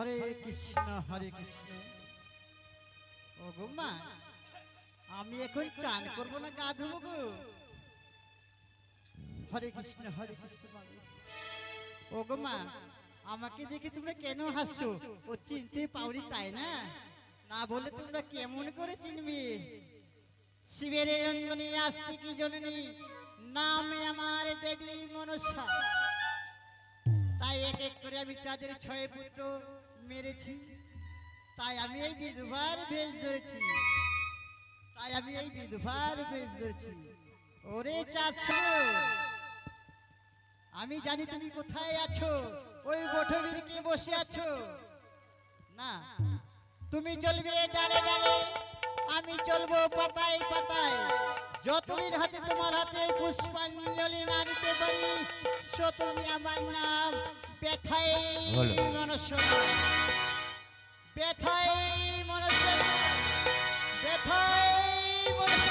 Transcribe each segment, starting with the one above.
হরে কৃষ্ণ হরে কৃষ্ণ। ও গো মা, আমি এখন চান করবো না গা ধুবো গো? হরে কৃষ্ণ হরে কৃষ্ণ। ও গো মা, আমাকে দেখে তোমরা কেন হাসছো? ও চিনতে পাওনি তাই না? না বলে তোমরা কেমন করে চিনবে? শিবের রঞ্জনী আস্তিকি জননী, নামে আমার দেবী মনসা। তাই এক এক করে আমি চাঁদের 6 পুত্র মেরেছি। তাই আমি এই বিধবার বেশ ধরেছি। ওরে চাঁদ শোনো, আমি জানি তুমি কোথায় আছো। ওই বটবৃক্ষে বসে আছো না? তুমি চলবে ডালে ডালে, আমি চলবো পাতায় পাতায়। যতদিন হাতে তোমার হাতে পুষ্পাঞ্জলি না দিতে পারি, তুমি আমার নাম ব্যথায় মনুষ্য, ব্যথায় মনুষ্য, ব্যথায় মনুষ্য।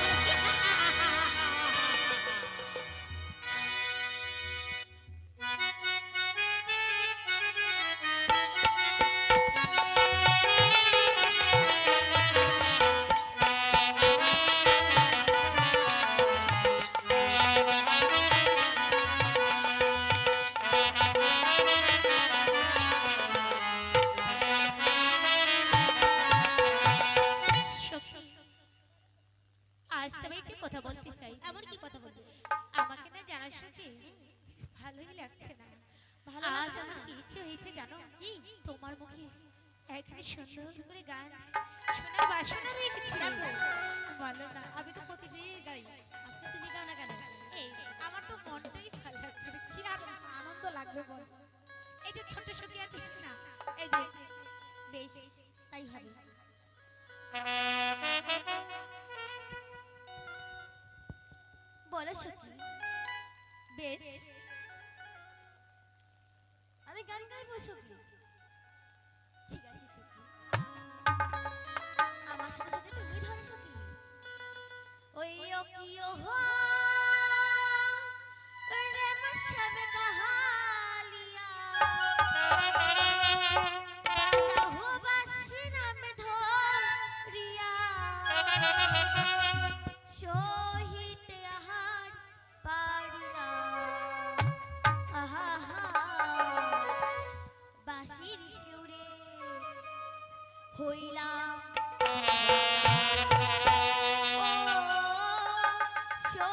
আজ তবে একটি কথা বলতে চাই। এমন কি কথা বলবি? আমাকে না জানার সাথে ভালোই লাগছে না। ভালো আজ লাগছে আমার না? কি ইচ্ছে হয়েছে জানো? কি? তোমার মুখে এখানে সুন্দর করে গান শোনার বাসনা রেখেছি। দেখো, বলো না। আমি তো প্রতিদিন গাই, আজকে তুমি গাও না কেন? এই আমার তো মনটাই ভালো লাগছে, কি আর আনন্দ লাগবে বল। এই যে ছোট সখী আছে না, এই যে বেশ, তাই হবে। বলো সখী। বেশ, আমি গান গাইবো সখী। ঠিক আছে সখী, আমার সাথে সাথে তুমি ধরো সখী। ওই ও কি ও হো রে মশাবে কাহালিয়া, বাজা হো বাঁশি নামে ধরিয়া, শহীদ আহার পারিয়া, আহা হা বাঁশির সুরে হইলাম ও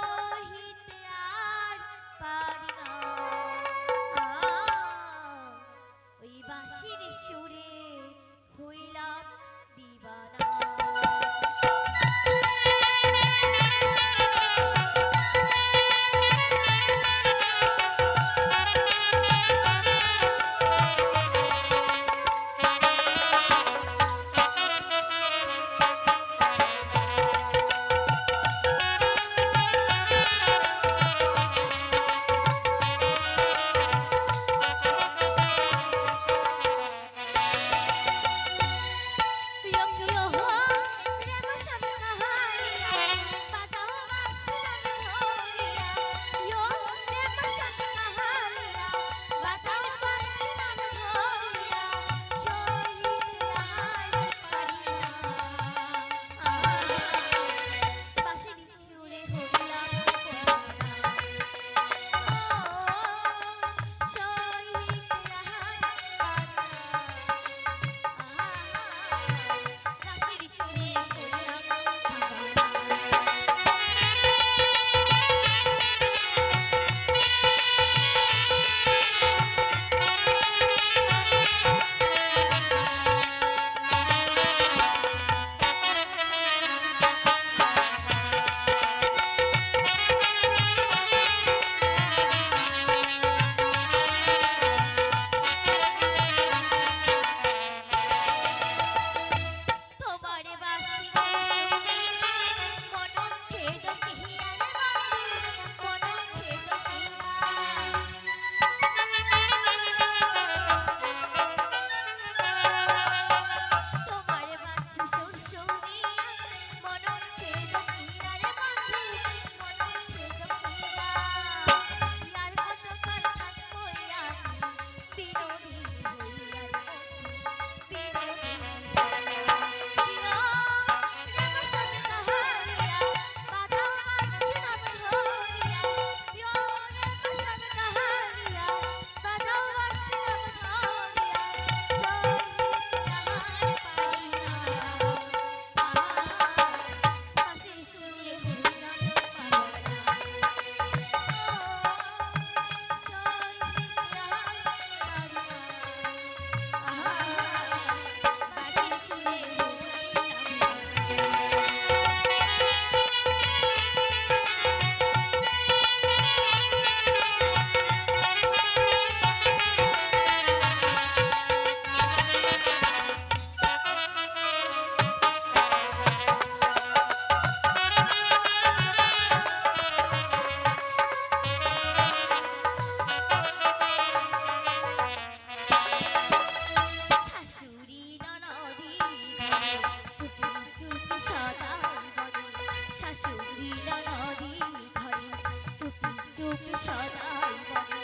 সদাই বলে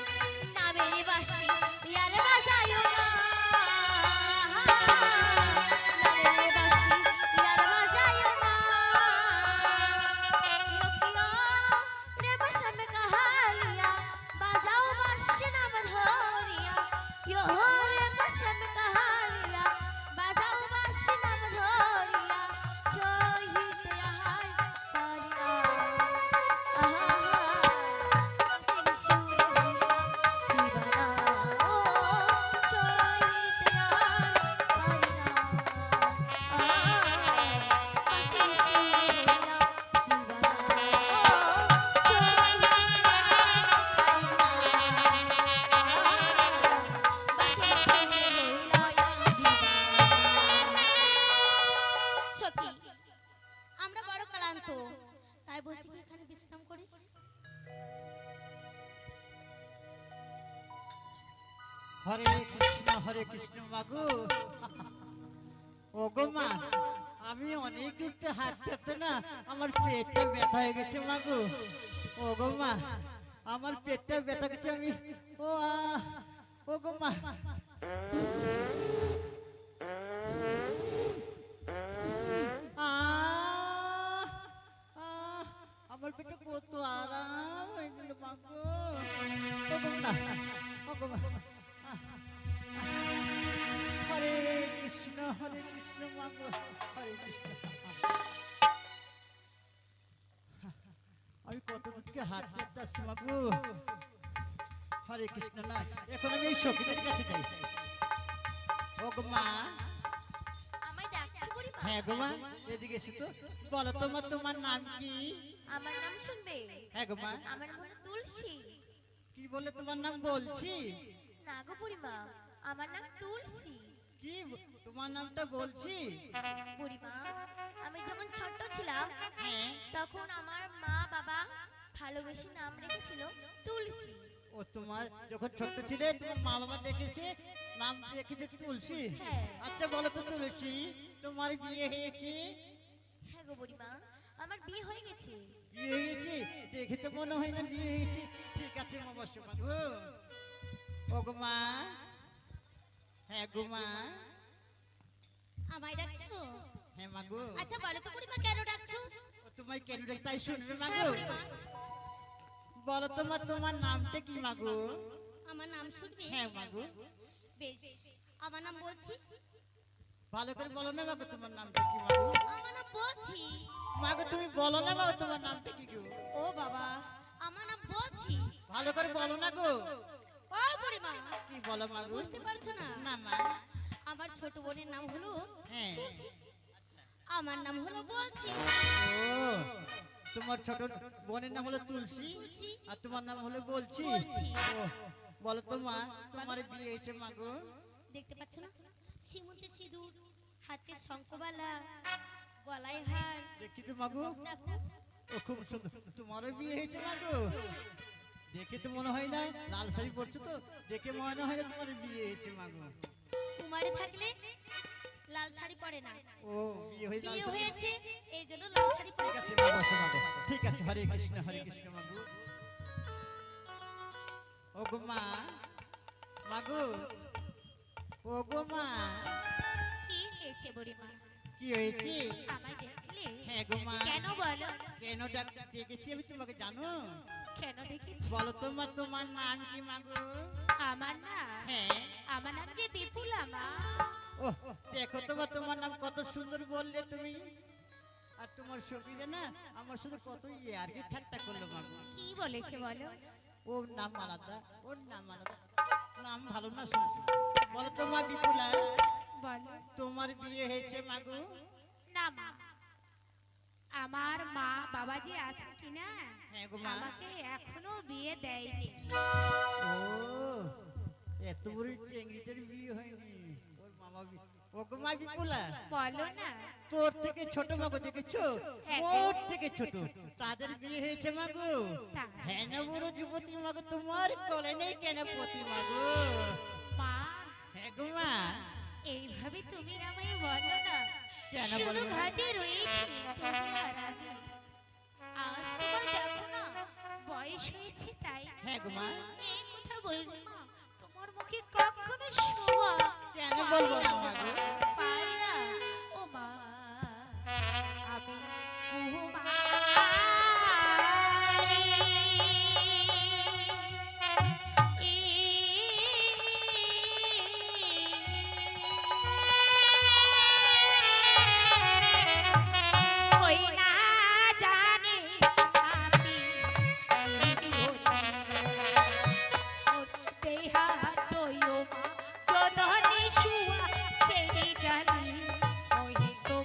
নামের বাসি ইয়ার বাজায়ো না নামের বাসি ইয়ার বাজায়ো না লোকিয়া রে বসম কাহালিয়া বাজাও বাসি নাম ধরিয়া ইয়ো রে বসম কাহালিয়া বাজাও বাসি নাম ধরিয়া শহীদ আহার করিয়া সখী আমরা বড় ক্লান্ত তাই বলছি কি এখানে বিশ্রাম করি হরে কৃষ্ণ মাগো ওগো মা আমি অনেক দূরতে হাঁটতে হাঁটতে না আমার পেটটা ব্যথা হয়ে গেছে মাগো ওগো মা আমার পেটটা ব্যথা গেছে আমি ওগো মা আমার পেটে কত আরাম হয়ে গেল মাগো ওগো না ওগো মা হরে কৃষ্ণ মাগো হরে কৃষ্ণ আমি কত দূরকে হাঁটতে হাঁটতে আসছি মাগো হরে কৃষ্ণ না এখন আমি এই সখীদের কাছে যাই ওগো মা আমায় ডাকছো বুড়িমা হ্যাঁ গো মা এদিকে এসে তো বলো তোমার নাম কি আমার নাম শুনবে হ্যাঁ গো মা আমার নাম হলো তুলসী কি বলে তোমার নাম বলছি না গো বুড়িমা আমার নাম তুলসী কি তোমার নামটা বলছি বুড়িমা আমি যখন ছোট ছিলাম হ্যাঁ তখন আমার মা বাবা ভালোবেসে নাম রেখেছিল তুলসী ও তোমার যখন ছোট ছিলে তোমার মা বাবা ডেকেছে নাম রেখেছে তুলসী হ্যাঁ। আচ্ছা বলো তো তুলসী তোমার বিয়ে হয়েছে হ্যাঁ গো বুড়িমা আমার বিয়ে হয়ে গেছে বিয়ে হয়েছে দেখে তো মনে হয় না বিয়ে হয়েছে ঠিক আছে মা বসো মা গো ও গো মা হ্যাঁ গো মা আমায় ডাকছো হ্যাঁ মা গো আচ্ছা বলো তো বুড়িমা কেন ডাকছো ও তোমায় কেন ডাকে তাই শুনবে মা হ্যাঁ গো বুড়িমা বলো তোমার নামটা কি মা গো আমার নাম শুনবে হ্যাঁ মা গো বেশ আমার নাম বলছি ভালো করে বলো না মা গো তোমার নামটা কি মা গো আমার নাম বলছি মা গো তুমি বলো না মা গো তোমার নামটা কি গো ও বাবা আমার নাম বলছি ভালো করে বলো না গো ও বুড়িমা কি বলো মা গো বুঝতে পারছো না না মা আমার ছোট বোনের নাম হলো হ্যাঁ তুলসী। আমার নাম হলো বলছি ও তোমার ছোট বোনের নাম হলো তুলসী তুলসী। আর তোমার নাম হলো বলছি বলছি। ও বলো তো মা তোমার বিয়ে হয়েছে মা গো দেখতে পাচ্ছ না সীমন্তে সিঁদুর হাতে শঙ্খবালা গলায় হার দেখি তো মা গো দেখো ও খুব সুন্দর তোমারও বিয়ে হয়েছে মা গো দেখে তো মনে হয় না লাল শাড়ি পরছো তো দেখে মনে হয় না তোমার বিয়ে হয়েছে মা গো কুমারে থাকলে লাল শাড়ি পরে না ও বিয়ে হয়ে লাল বিয়ে শাড়ি হয়েছে এই জন্য লাল শাড়ি ঠিক পরেছে আছে মা বসো মা গো ঠিক আছে হরে কৃষ্ণ মা গো ও গো মা মা গো ও গো মা কি হয়েছে বুড়িমা কি হয়েছে আমায় দেখলে হ্যাঁ গো মা কেন বলো কেন ডেকেছি আমি তোমাকে জানো কেন ডেকেছি বলো তোমার নাম কি মা গো আমার নাম হ্যাঁ আমার নাম যে বিপুলা মা ও দেখো তোমার নাম কত সুন্দর বললে তুমি আর তোমার সখীরা না আমার সাথে কত আর কি ঠাট্টা করলো মা গো কি বলেছে বলো ওর নাম আলাদা নাম ভালো না শুনতে বলো তোমার বিপুলা বলো তোমার বিয়ে হয়েছে মা গো না মা আমার মা বাবা যে আছে কিনা হ্যাঁ গো মা আমাকে এখনো বিয়ে দেয়নি ও এত বড় চেংড়িটার বিয়ে হয়নি ওর মামা ও গো মা বিপুলা বলো না তোর থেকে ছোট মাগো দেখেছো হ্যাঁ। ওর থেকে ছোট তাদের বিয়ে হয়েছে মাগো তাই। হ্যাঁ না বড় যুবতী মাগো তোমার কোলে নেই কেন পতি মাগো মা হ্যাঁ গো মা এইভাবে তুমি আমায় বলো না কেন শুধু বলবো না? ঘাটে রয়েছে তুমি আর আমি আজ তোমার দেখো না বয়স হয়েছে তাই হ্যাঁ গো মা। এই কথা বলবি মা, তোমার মুখে কখনো শোভা কেন বলবো না মা গো? পায় না। ও মা, আমি কুমারী। ওই না জানি আমি দেহা তৈও মা জননী শুয়া সেই জানি ওই তো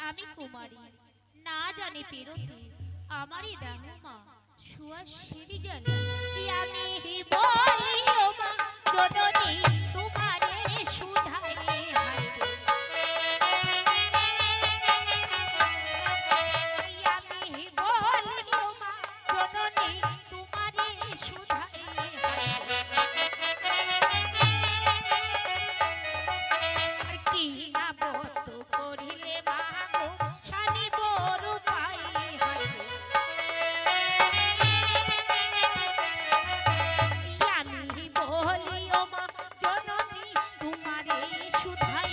আমি কুমারী, না জানি পেরোতে আমারই দেখো মা শুয়া সিঁড়ি জানি আমি বলি ও মা জননী তোমারে সুধায় হাইরে। আমি বলি ও মা জননী তোমারে সুধায় হাইরে। আর কি না বত করিলে মা গো স্বামী বড় পাই হাইরে। আমি বলি ও মা জননী তোমারে সুধাই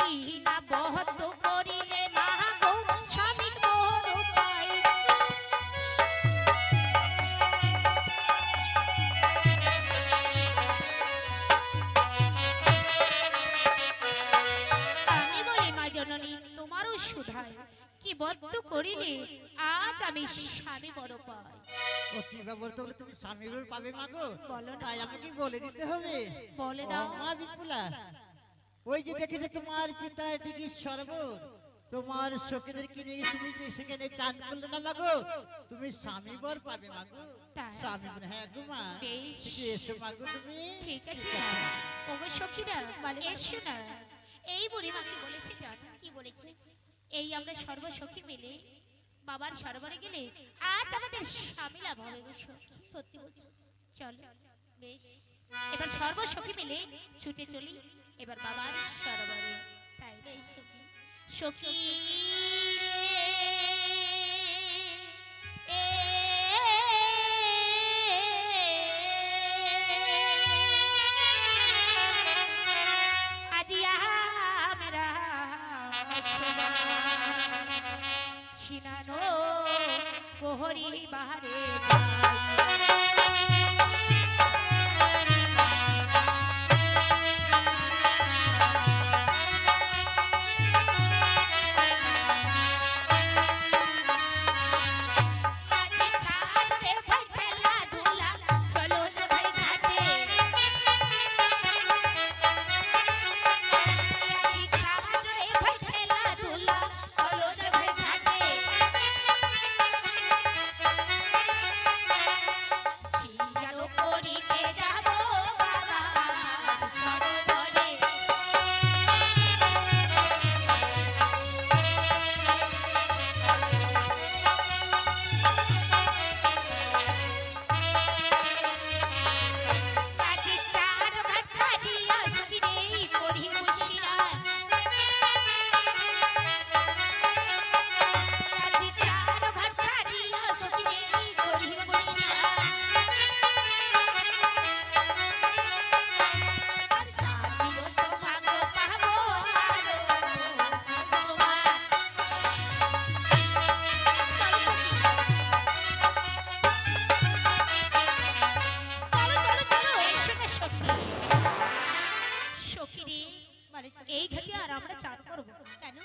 কি না বত করিলে মা গো স্বামী বড় পাই। আমি বলি মা জননী তোমারও সুধাই কি বদ্ধ করিলে আজ আমি স্বামী বড় পাই। ও কি ব্যাপার, তাহলে তুমি স্বামীর পাবে মা গো? বলো না। তাই আমাকে বলে দিতে হবে। বলে দাও। ও মা বিপুলা, ওই যে দেখেছে তোমার পিতা এটিকে সর্বর তোমার সখীদের কিনে তুমি যে সেখানে চাঁদ করলে না মাগো, তুমি স্বামী বর পাবে মাগো। তাই? স্বামী বর, হ্যাঁ গো মা। বেশ। ঠিক এসো মাগো তুমি। ঠিক আছে ওগো সখীরা এসো না। এই বুড়ি মাকে বলেছে জানো কি বলেছে? এই আমরা সর্বসখী মিলে বাবার সরোবরে গেলে আজ আমাদের স্বামী লাভ হবে গো সখী। সত্যি বলছো? চলো বেশ। এবার সর্বসখী মিলে ছুটে চলি এবার বাবার সরোবরে। তাই বেশ সখী। সখী আজি আমরা সিনানো কোহরি বাহারে এই ঘাটে আর আমরা চান করব কেন?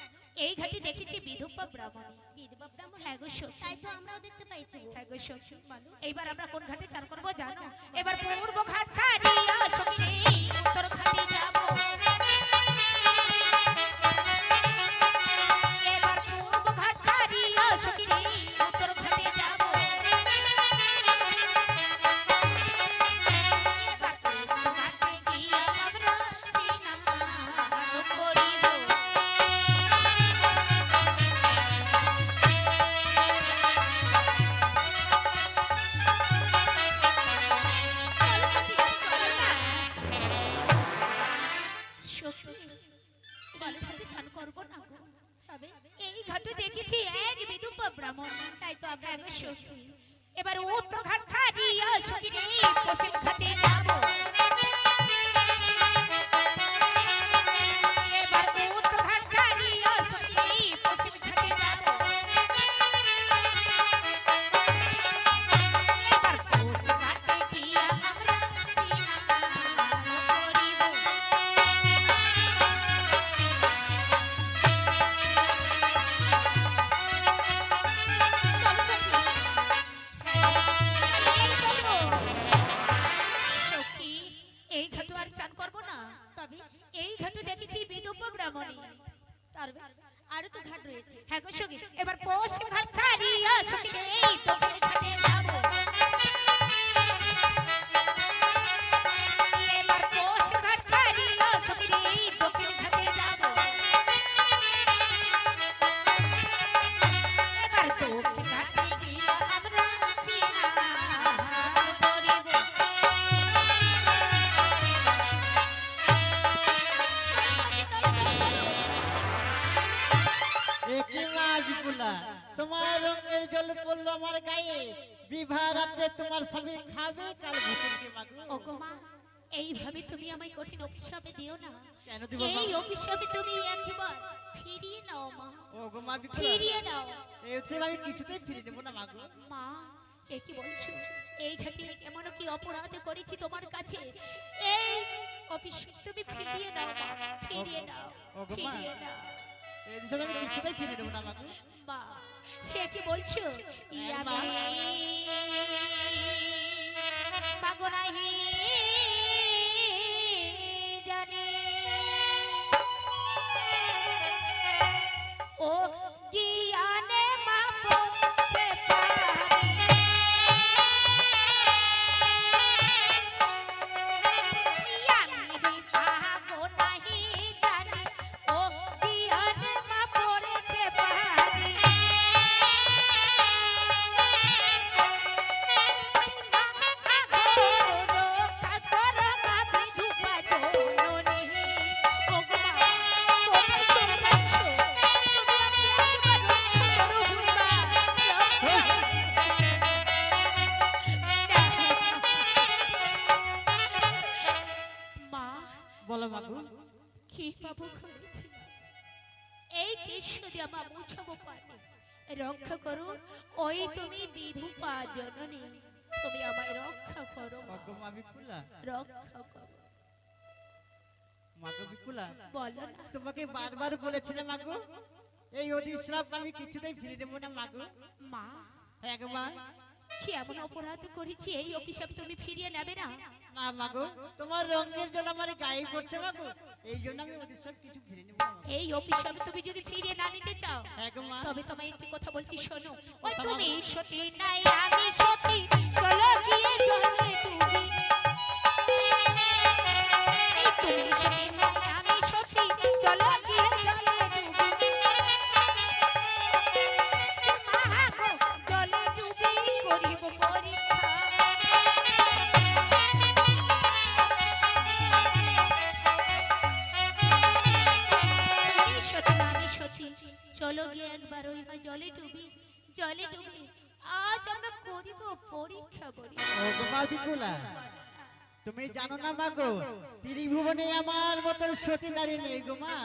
এই ঘাটে দেখেছি বিধবা ব্রাহ্মণী। বিধবা ব্রাহ্মণ? হ্যাঁ গো সখী। তাই তো আমরাও দেখতে পাইছি গো। হ্যাঁ গো সখী। বলো। এইবার আমরা কোন ঘাটে চান করব জানো? এবার পূর্ব ঘাট ছাড়িয়া সখী রে উত্তর ঘাটে যাব। এবার পূর্ব ঘাট ছাড়িয়া সখী রে উত্তর ঘাটে যাব। এবার পূর্ব ঘাটে গিয়ে আমরা সিনানো করিব। জলের সাথে চান করবো না গো। তবে এই ঘাটে দেখেছি এক বিধূপ ব্রাহ্মণ, তাই তো আমরা এক সখী। এবার উত্তর ঘাট ছাড়িয়া সখী রে পশ্চিম ঘাটে যাব। এবার উত্তর ঘাট ছাড়িয়া সখী রে পশ্চিম ঘাটে যাব। এবার পশ্চিম ঘাটে গিয়া আমরা স্নান করিব। সখী, এই ঘাটে আর চান করবো না। তবে এই ঘাটে দেখেছি বিধূপ ব্রাহ্মণী। তবে আরো তো ঘাট রয়েছে। হ্যাঁ গো সখী, এবার পশ্চিম ঘাট ছাড়িয়া সখী রে এই দক্ষিণ ঘাটে যাব। এবার পশ্চিম ঘাট ছাড়িয়া সখী রে এই দক্ষিণ ঘাটে যাব। এবার দক্ষিণ ঘাটে গিয়া আমরা স্নান করিব। একে মা বিপুলা, তোমার রঙের জল পড়লো আমার গায়ে, বিবাহ রাত্রে তোমার সবই খাবে কাল ভূতকে মাগো। ওগো মা, এইভাবে তুমি আমায় কঠিন অভিশাপে দিও না। কেন দিব মা? এই অভিশাপে তুমি একবার ফিরিয়ে নাও মা, ওগো মা বিপুলা, ফিরিয়ে নাও। এই হচ্ছে আমি কিছুতেই ফিরে নেবো না মাগো। মা, এ কি বলছো? এই ঘাটে এমন কি অপরাধ করেছি তোমার কাছে? এই অভিশাপ তুমি ফিরিয়ে নাও মা, ফিরিয়ে নাও, ওগো মা। ফিরিয়ে নাও। এই হিসাবে আমি কিছুতেই ফিরে নেবো না মাগো। মা, এ কি বলছো? হ্যাঁ, মা। মাগো নাহি জানি ও জ্ঞানে মা পৌঁছে পারি। আমি মাগো নাহি জানি ও জ্ঞানে মা পড়েছে পারি। বলো মাগো। কি পাবো করেছি এই কৃষ্ণ দিয়ে আমার মুছাবো পানি রক্ষা করো। ওই তুমি বিধূপা জননী, তুমি আমায় রক্ষা করো মা, ওগো মা বিপুলা, রক্ষা করো। মাগো বিপুলা, বলো না তোমাকে বারবার বলেছিলাম মাগো, এই অধিশ্রাপ আমি কিছুতেই ফিরে নেবো না মাগো। মা, হ্যাঁ গো মা। কি এমন অপরাধ করেছি এই অভিশাপ তুমি ফিরিয়ে নেবে না? না মাগো, তোমার রঙের জল আমার গায়ে পড়ছে মাগো, এই জন্য আমি অধিশ্রাপ কিছু ফিরে নেবো না মাগো। এই অভিশাপ তুমি যদি ফিরিয়ে না নিতে চাও, হ্যাঁ গো মা। তবে তোমায় একটি কথা বলছি শোনো। ওই কথা তুমি বলো। সতী নাই আমি সতী, চলো গিয়ে জলে ডুবি। এই তুমি সতী নাই আমি সতী, চলো গিয়ে জলে ডুবি। মা গো, জলে ডুবি করিব পরীক্ষা। তুমি সতী না আমি সতী, চলো গিয়ে একবার ওই জলে ডুবি, জলে ডুবি। আজ আমরা করিব পরীক্ষা করি। ওগো মা বিপুলা, তুমি জানো না মাগো, ত্রিভুবনে আমার মতন সতী নারী নেই গো মা।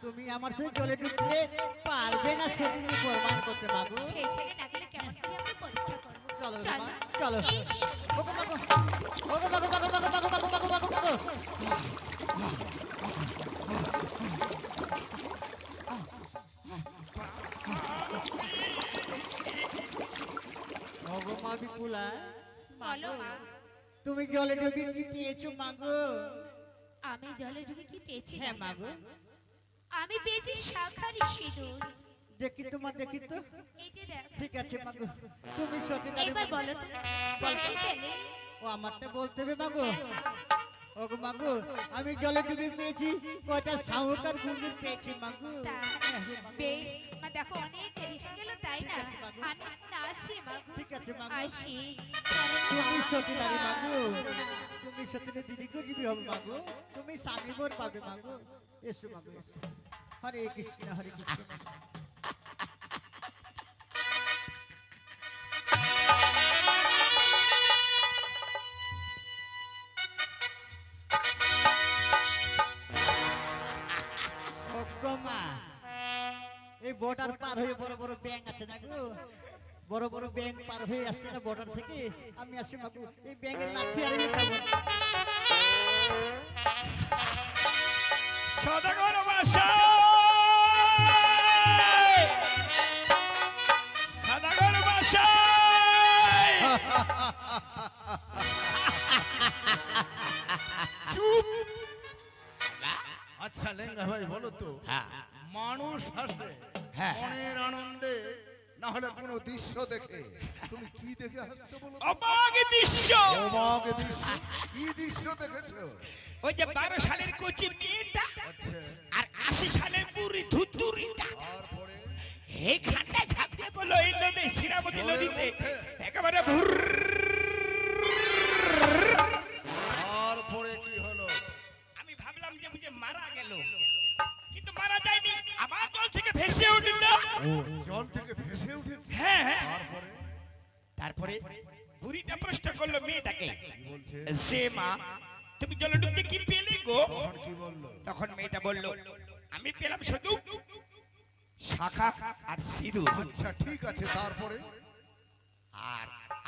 তুমি আমার সাথে জলে ডুবলে পারবে না সতীকে প্রমাণ করতে মাগো। সেইখানে না গেলে কেমন করে আমরা পরীক্ষা করব? চলো গো চলো। মা, চলো। ইস, ওগো মাগো, ওগো মাগো মাগো মাগো মাগো মাগো মাগো মাগো মাগো। ওগো মা বিপুলা, বলো মা, তুমি জলে ডুবে কি পেয়েছো মাগো? আমি জলে ডুবে কি পেয়েছি? হ্যাঁ জানো? মাগো, আমি পেয়েছি শাখার সিঁদুর। দেখি তোমার দেখি তো। এই যে দেখ, ঠিক আছে মাগো, তুমি সতী নারী এবার মাগো। বলো তো, তুমি কি পেলে? ও আমারটা বলতে হবে মাগো। ওগো মাগো, আমি জলে ডুবে পেয়েছি কয়টা শাহুকার গুঙ্গির পেয়েছি মাগো। তা, হ্যাঁ, মাগো। বেশ, মা দেখো অনেক দেরি হয়ে গেল তাই না? ঠিক আছে, মাগো। আমি এখন আসছি মাগো। ঠিক আছে মাগো, আসি। তুমি সতী নারী মাগো, তুমি সতী দিদিকে দিবি হবে মাগো, তুমি স্বামী বোর পাবে মাগো। এসো মাগো এসো। হরে কৃষ্ণ হরে কৃষ্ণ। ও গো মা, এই বর্ডার পার হয়ে বড় বড় ব্যাংক আছে না গো, বড় বড় ব্যাংক পার হয়ে আসছে না বর্ডার থেকে, আমি আসি মাগু এই ব্যাংকের লাথি আর আমি খাবো। সদাগর মশাই, সদাগর মশাই, চুপ। আচ্ছা লেঙ্গা ভাই বলো তো, হ্যাঁ মানুষ হাসে হ্যাঁ। মনের আনন্দে, না হলে কোনো দৃশ্য দেখে? তুমি কি দেখে হাসছো বলো তো? অবাক দৃশ্য। অবাক দৃশ্য? কি দৃশ্য দেখেছো? ওই যে 12 সালের কচি মেয়েটা আচ্ছা, আর 80 সালের বুড়ি ধুতুরিটা তারপরে এইখানটা ঝাঁপ দিয়ে বললো এই নদী শিরামতি জলের নদীতে মধ্যে? একেবারে ভুর। তারপরে কি হলো? আমি ভাবলাম যে বুঝে মারা গেল, কিন্তু মারা যায়নি, আবার জল থেকে ভেসে উঠল। ও জল থেকে ভেসে উঠেছে। হ্যাঁ হ্যাঁ। তারপরে তারপরে বুড়িটা প্রশ্ন করলো মেয়েটাকে, কি বলছে? সে মা তুমি জলে ডুবতে কি পেলে গো? তখন কি বললো? তখন মেয়েটা বলল আমি পেলাম শুধু শাখা আর সিঁদুর। আচ্ছা ঠিক আছে, তারপরে আর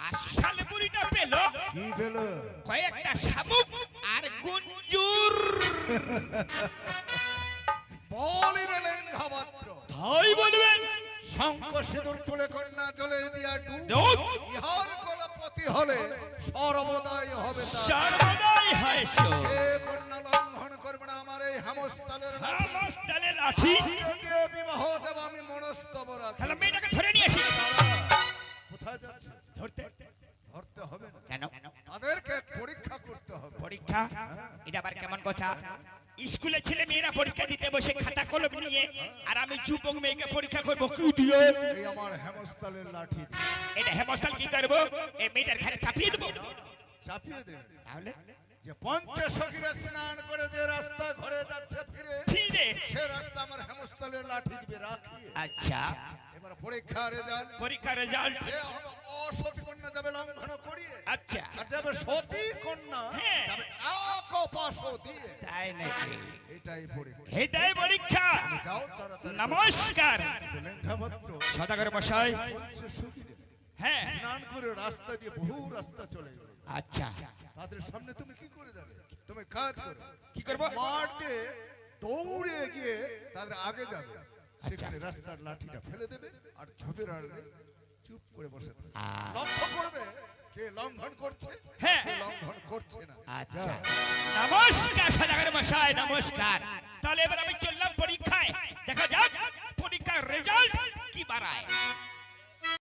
আসল বুড়িটা পেল কি পেলো? কয়েকটা শামুক আর গুঞ্জুর। বলিরে লেঙ্গা মাত্র, তাই বলবেন? শঙ্খ সিঁদুর তুলে কন্যা জলে দিয়া ডুব, ডুব। ইহার কলাপতি হলে সর্বদাই হবে তার। সর্বদাই হয় সো। যে কন্যা লঙ্ঘন করবে না আমার এই হেমস্থলের লাঠি, হামস্তালে লাঠি। তাকে দিয়ে বিবাহ দেব আমি মনস্তব রাখি। তাহলে মেয়েটাকে ধরে নিয়ে আসি। কোথায় যাচ্ছে? ধরতে ধরতে হবে না, কেন? তাদেরকে পরীক্ষা করতে হবে। পরীক্ষা? এটা আবার কেমন কথা? স্কুলে ছেলে মেয়েরা পরীক্ষা দিতে বসে খাতা কলম নিয়ে, আর আমি যুবক মেয়েকে পরীক্ষা করবো কি দিয়ে? এই আমার হেমস্থলের লাঠি দিয়ে এটা হেমস্থাল কি করবো? এই মেয়েটার ঘরে চাপিয়ে দেবো। চাপিয়ে দেবে। তাহলে যে পঞ্চসখীরা স্নান করে যে রাস্তা ঘরে যাচ্ছে ফিরে, ফিরে। সে রাস্তা আমার হেমস্থলের লাঠি দিবে রাখি। আচ্ছা, এবার পরীক্ষা রেজাল্ট, পরীক্ষার রেজাল্ট। যে হবে অসতী কন্যা যাবে লঙ্ঘন করিয়ে, আচ্ছা, আর যাবে সতী কন্যা হ্যাঁ। যাবে আকপাশ দিয়ে। তাই নাকি? এটাই পরীক্ষা। এটাই পরীক্ষা। যাও তাড়াতাড়ি। নমস্কার লেঙ্গামাত্র সদাগর মশাই। পঞ্চসখীরা হ্যাঁ স্নান করে রাস্তা দিয়ে বহু রাস্তা চলে গেল, আচ্ছা, তাদের সামনে তুমি কি করে যাবে? তুমি কাজ করো, কি করবো? মাঠ দিয়ে দৌড়ে গিয়ে তাদের আগে যাবে, সেখানে রাস্তার লাঠিটা ফেলে দেবে আর ঝোপের আড়ালে চুপ করে বসে থাকবে। লক্ষ্য করবে কে লঙ্ঘন করছে, হ্যাঁ। কে লঙ্ঘন করছে না। আচ্ছা, যাও। নমস্কার সদাগর মশাই, নমস্কার। তাহলে এবার আমি চললাম পরীক্ষায়, দেখা যাক পরীক্ষার রেজাল্ট কি বাড়ায়।